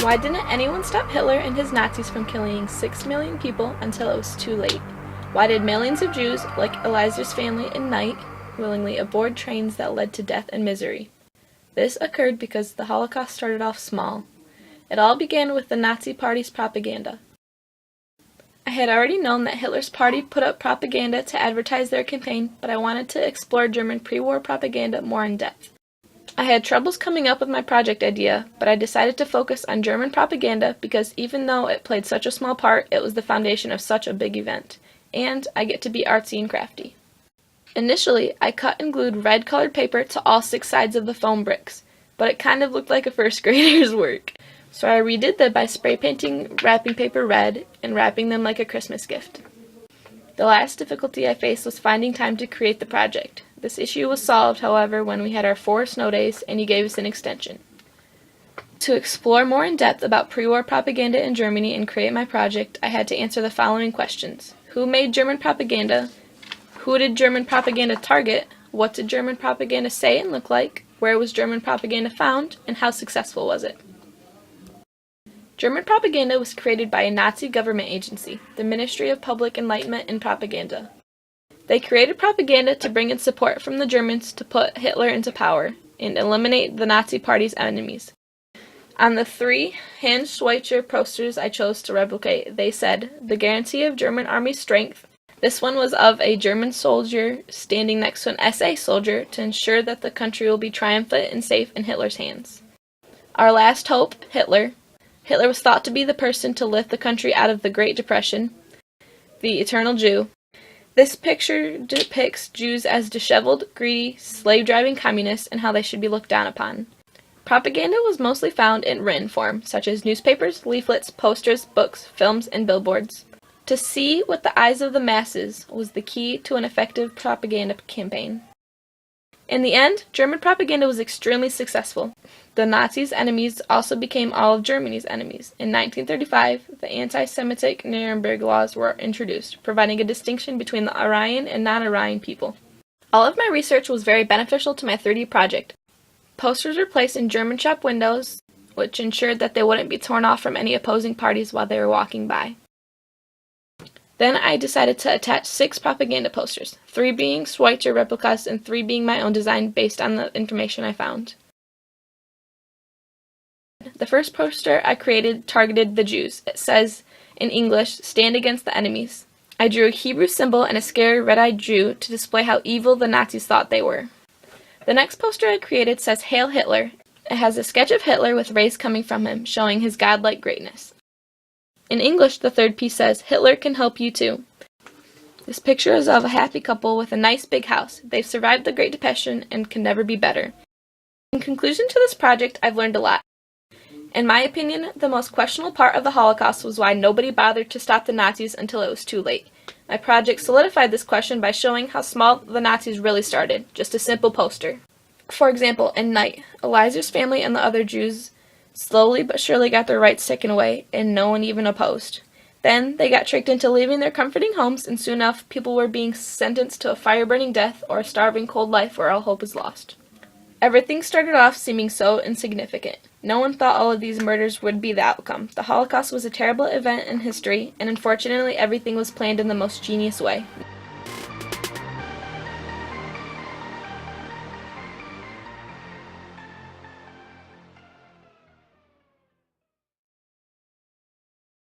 Why didn't anyone stop Hitler and his Nazis from killing 6 million people until it was too late? Why did millions of Jews, like Eliezer family in Night, willingly aboard trains that led to death and misery? This occurred because the Holocaust started off small. It all began with the Nazi Party's propaganda. I had already known that Hitler's party put up propaganda to advertise their campaign, but I wanted to explore German pre-war propaganda more in depth. I had troubles coming up with my project idea, but I decided to focus on German propaganda because even though it played such a small part, it was the foundation of such a big event, and I get to be artsy and crafty. Initially, I cut and glued red-colored paper to all 6 sides of the foam bricks, but it kind of looked like a first grader's work. So I redid that by spray painting wrapping paper red and wrapping them like a Christmas gift. The last difficulty I faced was finding time to create the project. This issue was solved, however, when we had our 4 snow days and he gave us an extension. To explore more in depth about pre-war propaganda in Germany and create my project, I had to answer the following questions. Who made German propaganda? Who did German propaganda target? What did German propaganda say and look like? Where was German propaganda found? And how successful was it? German propaganda was created by a Nazi government agency, the Ministry of Public Enlightenment and Propaganda. They created propaganda to bring in support from the Germans to put Hitler into power and eliminate the Nazi Party's enemies. On the 3 Hans Schweitzer posters I chose to replicate, they said, "The guarantee of German army strength." This one was of a German soldier standing next to an SA soldier to ensure that the country will be triumphant and safe in Hitler's hands. Our last hope, Hitler. Hitler was thought to be the person to lift the country out of the Great Depression, the eternal Jew. This picture depicts Jews as disheveled, greedy, slave-driving communists and how they should be looked down upon. Propaganda was mostly found in written form, such as newspapers, leaflets, posters, books, films, and billboards. To see with the eyes of the masses was the key to an effective propaganda campaign. In the end, German propaganda was extremely successful. The Nazis' enemies also became all of Germany's enemies. In 1935, the anti-Semitic Nuremberg laws were introduced, providing a distinction between the Aryan and non-Aryan people. All of my research was very beneficial to my 3D project. Posters were placed in German shop windows, which ensured that they wouldn't be torn off from any opposing parties while they were walking by. Then I decided to attach 6 propaganda posters, 3 being Schweitzer replicas and 3 being my own design based on the information I found. The first poster I created targeted the Jews. It says, in English, "Stand against the enemies." I drew a Hebrew symbol and a scary red-eyed Jew to display how evil the Nazis thought they were. The next poster I created says, "Hail Hitler." It has a sketch of Hitler with rays coming from him, showing his godlike greatness. In English, the third piece says, "Hitler can help you too." This picture is of a happy couple with a nice big house. They've survived the Great Depression and can never be better. In conclusion to this project, I've learned a lot. In my opinion, the most questionable part of the Holocaust was why nobody bothered to stop the Nazis until it was too late. My project solidified this question by showing how small the Nazis really started, just a simple poster. For example, in Night, Eliezer's family and the other Jews slowly but surely got their rights taken away, and no one even opposed. Then, they got tricked into leaving their comforting homes, and soon enough, people were being sentenced to a fire-burning death or a starving cold life where all hope is lost. Everything started off seeming so insignificant. No one thought all of these murders would be the outcome. The Holocaust was a terrible event in history, and unfortunately everything was planned in the most genius way.